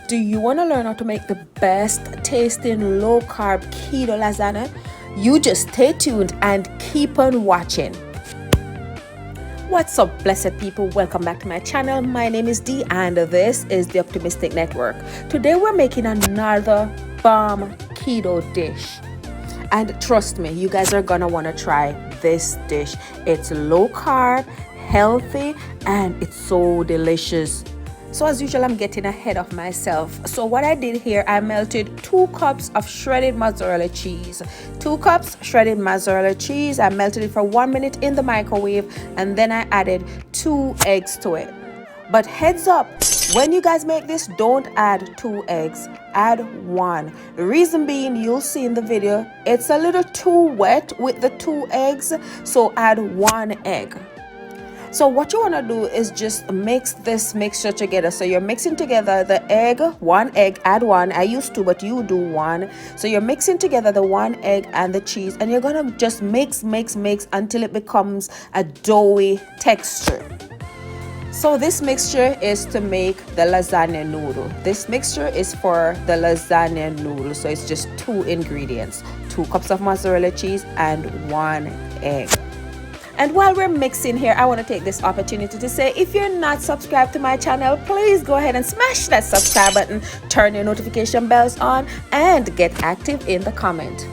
Do you want to learn how to make the best tasting low carb keto lasagna? You just stay tuned and keep on watching. What's up, blessed people? Welcome back to my channel. My name is Dee and this is the Optimistic Network. Today we're making another bomb keto dish. And trust me, you guys are gonna want to try this dish. It's low carb, healthy, and it's so delicious. So as usual, I'm getting ahead of myself. So what I did here, I melted 2 cups of shredded mozzarella cheese. 2 cups shredded mozzarella cheese. I melted it for 1 minute in the microwave, and then I added 2 eggs to it. But heads up, when you guys make this, don't add 2 eggs, add 1. The reason being, you'll see in the video, it's a little too wet with the 2 eggs, so add 1 egg. So what you want to do is just mix this mixture together. So you're mixing together the egg, 1 egg, add 1. I used 2, but you do 1. So you're mixing together the 1 egg and the cheese, and you're going to just mix until it becomes a doughy texture. So this mixture is to make the lasagna noodle. This mixture is for the lasagna noodle. So it's just 2 ingredients, 2 cups of mozzarella cheese and 1 egg. And while we're mixing here, I want to take this opportunity to say, if you're not subscribed to my channel, please go ahead and smash that subscribe button, turn your notification bells on, and get active in the comment.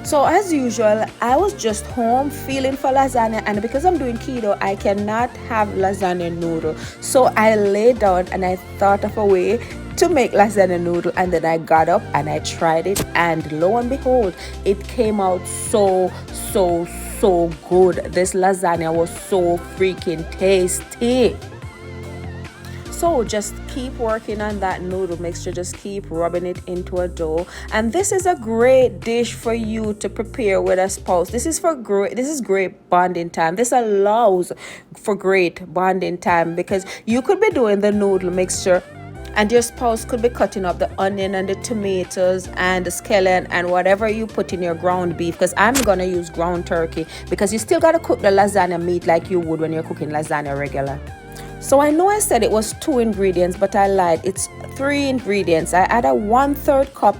So as usual, I was just home feeling for lasagna, and because I'm doing keto, I cannot have lasagna noodle. So I laid down and I thought of a way to make lasagna noodle, and then I got up and I tried it, and lo and behold, it came out so good. This lasagna was so freaking tasty. So just keep working on that noodle mixture, just keep rubbing it into a dough. And this is a great dish for you to prepare with a spouse. This is great bonding time. This allows for great bonding time because you could be doing the noodle mixture and your spouse could be cutting up the onion and the tomatoes and the scallion and whatever you put in your ground beef, because I'm gonna use ground turkey, because you still gotta cook the lasagna meat like you would when you're cooking lasagna regular. So I know I said it was 2 ingredients, but I lied. It's 3 ingredients. I added 1/3 cup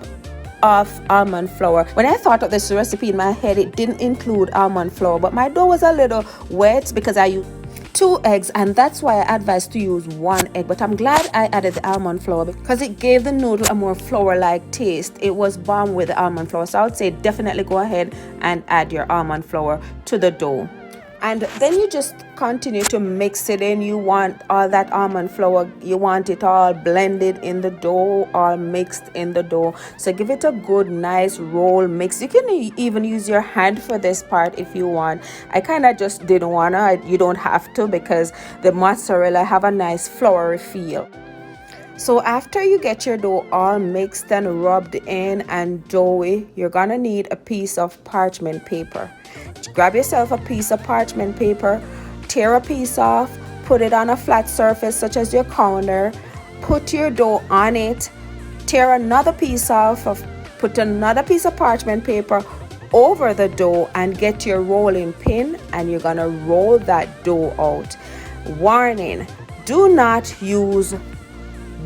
of almond flour. When I thought of this recipe in my head, it didn't include almond flour, but my dough was a little wet because I used 2 eggs, and that's why I advise to use 1 egg. But I'm glad I added the almond flour because it gave the noodle a more flour-like taste. It was bomb with the almond flour, so I would say definitely go ahead and add your almond flour to the dough. And then you just continue to mix it in. You want all that almond flour, you want it all blended in the dough, all mixed in the dough. So give it a good nice roll mix. You can even use your hand for this part if you want. I kind of just didn't wanna. You don't have to, because the mozzarella have a nice floury feel. So after you get your dough all mixed and rubbed in and doughy, you're gonna need a piece of parchment paper. Grab yourself a piece of parchment paper, tear a piece off, put it on a flat surface such as your counter, put your dough on it, tear another piece off, put another piece of parchment paper over the dough, and get your rolling pin, and you're gonna roll that dough out. Warning, do not use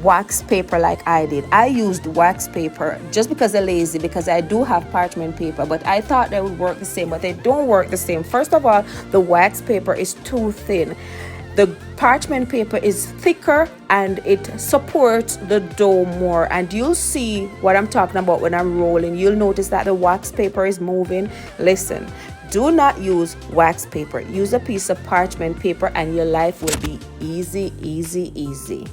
wax paper like I did. I used wax paper just because I'm lazy, because I do have parchment paper, but I thought they would work the same, but they don't work the same. First of all, the wax paper is too thin. The parchment paper is thicker and it supports the dough more, and you'll see what I'm talking about when I'm rolling. You'll notice that the wax paper is moving. Listen, do not use wax paper. Use a piece of parchment paper and your life will be easy.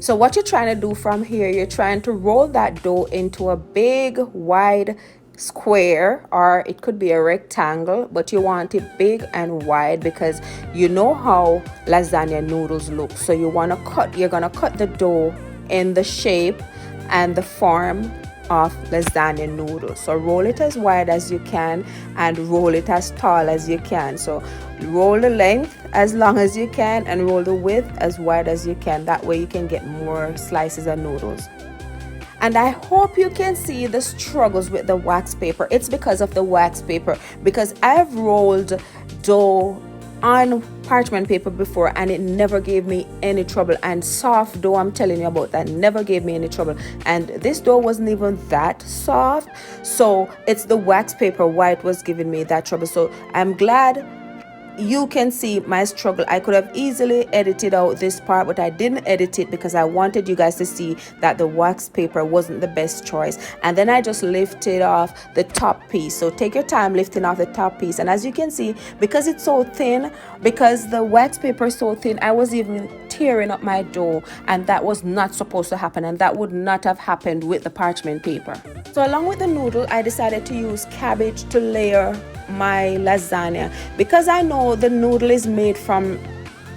So what you're trying to do from here, you're trying to roll that dough into a big wide square, or it could be a rectangle, but you want it big and wide because you know how lasagna noodles look. So you're gonna cut the dough in the shape and the form of lasagna noodles. So roll it as wide as you can and roll it as tall as you can. So roll the length as long as you can and roll the width as wide as you can. That way you can get more slices of noodles. And I hope you can see the struggles with the wax paper. It's because of the wax paper, because I've rolled dough on parchment paper before and it never gave me any trouble. And soft dough, I'm telling you about that, never gave me any trouble. And this dough wasn't even that soft, so it's the wax paper white was giving me that trouble. So I'm glad you can see my struggle. I could have easily edited out this part, but I didn't edit it because I wanted you guys to see that the wax paper wasn't the best choice. And then I just lifted off the top piece. So take your time lifting off the top piece. And as you can see, because it's so thin, because the wax paper is so thin, I was even tearing up my dough, and that was not supposed to happen, and that would not have happened with the parchment paper. So along with the noodle, I decided to use cabbage to layer my lasagna. Because I know the noodle is made from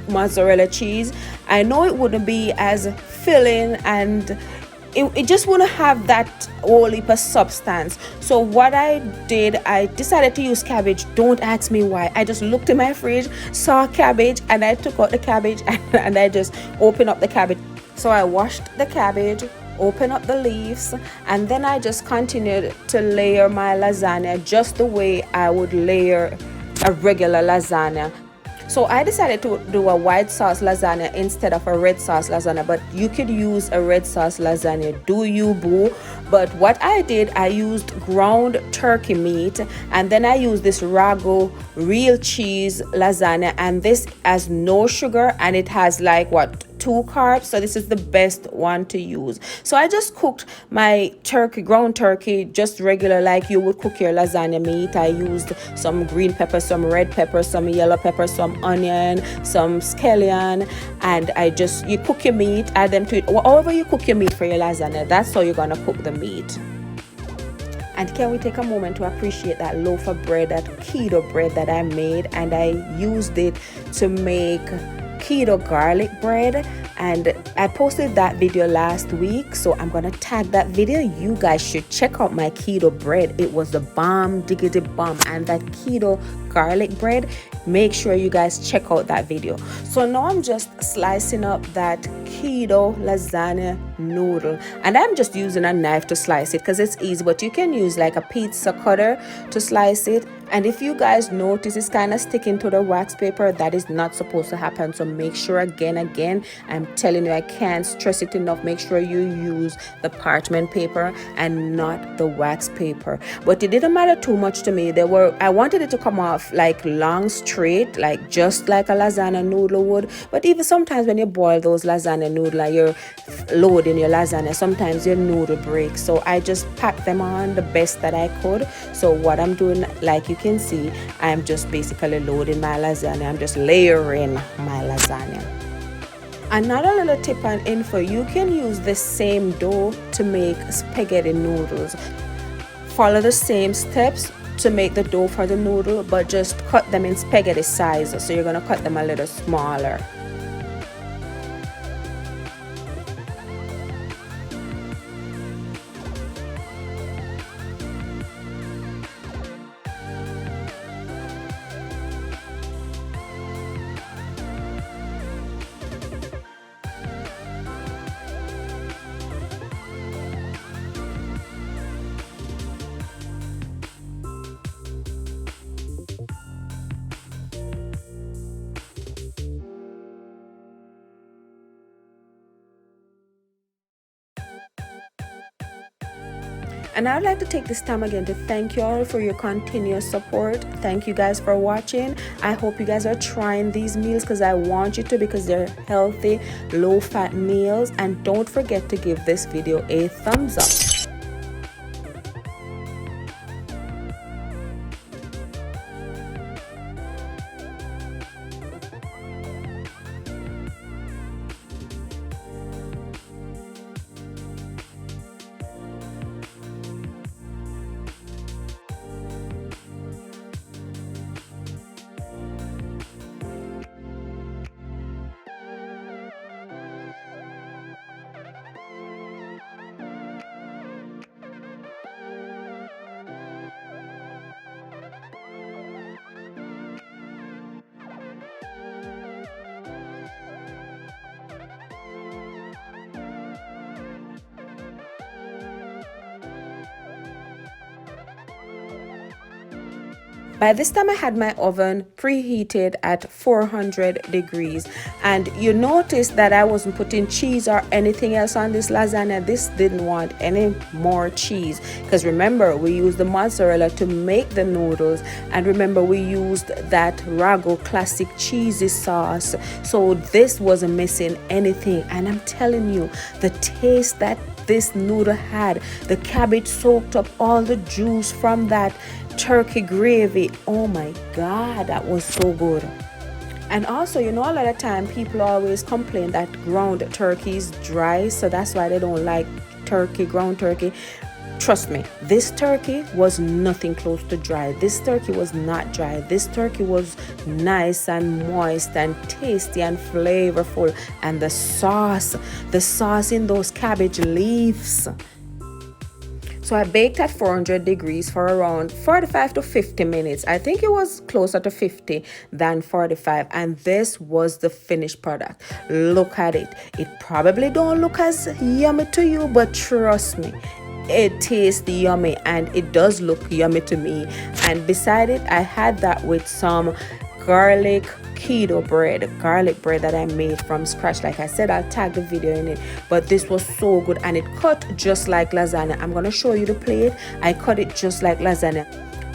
mozzarella cheese, I know it wouldn't be as filling, and it just wouldn't have that whole heap of substance. So what I did, I decided to use cabbage. Don't ask me why. I just looked in my fridge, saw cabbage, and I took out the cabbage and I just opened up the cabbage. So I washed the cabbage, open up the leaves, and then I just continued to layer my lasagna just the way I would layer a regular lasagna. So I decided to do a white sauce lasagna instead of a red sauce lasagna, but you could use a red sauce lasagna, do you boo? But what I did, I used ground turkey meat, and then I used this ragu real cheese lasagna, and this has no sugar and it has like what, 2 carbs, so this is the best one to use. So I just cooked my turkey, ground turkey, just regular like you would cook your lasagna meat. I used some green pepper, some red pepper, some yellow pepper, some onion, some scallion, and you cook your meat, add them to it. However you cook your meat for your lasagna, that's how you're gonna cook the meat. And can we take a moment to appreciate that loaf of bread, that keto bread that I made, and I used it to make keto garlic bread, and I posted that video last week, so I'm gonna tag that video. You guys should check out my keto bread. It was the bomb diggity bomb. And that keto garlic bread, make sure you guys check out that video. So now I'm just slicing up that keto lasagna noodle, and I'm just using a knife to slice it because it's easy, but you can use like a pizza cutter to slice it. And if you guys notice it's kind of sticking to the wax paper, that is not supposed to happen. So make sure again, I'm telling you, I can't stress it enough, make sure you use the parchment paper and not the wax paper. But it didn't matter too much to me. I wanted it to come off like long straight, like just like a lasagna noodle would. But even sometimes when you boil those lasagna noodle and you're loading your lasagna, sometimes your noodle breaks. So I just packed them on the best that I could. So what I'm doing, like you can see, I'm just basically loading my lasagna. I'm just layering my lasagna. Another little tip and info, you can use the same dough to make spaghetti noodles. Follow the same steps to make the dough for the noodle, but just cut them in spaghetti size. So you're gonna cut them a little smaller. And I would like to take this time again to thank you all for your continuous support. Thank you guys for watching. I hope you guys are trying these meals because I want you to, because they're healthy, low-fat meals. And don't forget to give this video a thumbs up. By this time I had my oven preheated at 400 degrees, and you notice that I wasn't putting cheese or anything else on this lasagna. This didn't want any more cheese, because remember, we used the mozzarella to make the noodles, and remember, we used that Rago classic cheesy sauce, so this wasn't missing anything. And I'm telling you, the taste that this noodle had, the cabbage soaked up all the juice from that turkey gravy. Oh my God, that was so good. And also, a lot of time people always complain that ground turkey is dry, so that's why they don't like ground turkey. Trust me, this turkey was nothing close to dry. This turkey was not dry. This turkey was nice and moist and tasty and flavorful. And the sauce in those cabbage leaves. So I baked at 400 degrees for around 45 to 50 minutes. I think it was closer to 50 than 45. And this was the finished product. Look at it. It probably don't look as yummy to you, but trust me, it tastes yummy, and it does look yummy to me. And beside it, I had that with some garlic bread that I made from scratch. Like I said, I'll tag the video in it, but this was so good, and it cut just like lasagna. I'm gonna show you the plate. I cut it just like lasagna.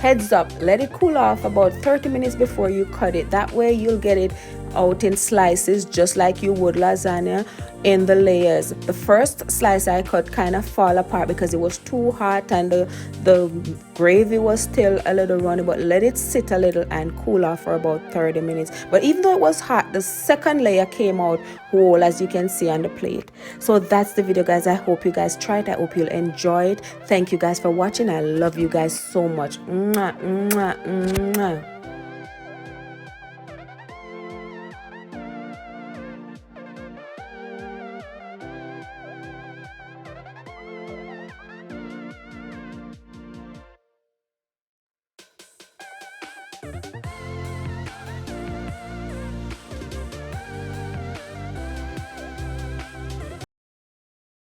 Heads up, let it cool off about 30 minutes before you cut it. That way you'll get it out in slices just like you would lasagna, in the layers. The first slice I cut kind of fall apart because it was too hot and the gravy was still a little runny, but let it sit a little and cool off for about 30 minutes. But even though it was hot, the second layer came out whole, as you can see on the plate. So that's the video, guys. I hope you guys try it. I hope you'll enjoy it. Thank you guys for watching. I love you guys so much. Mwah, mwah, mwah.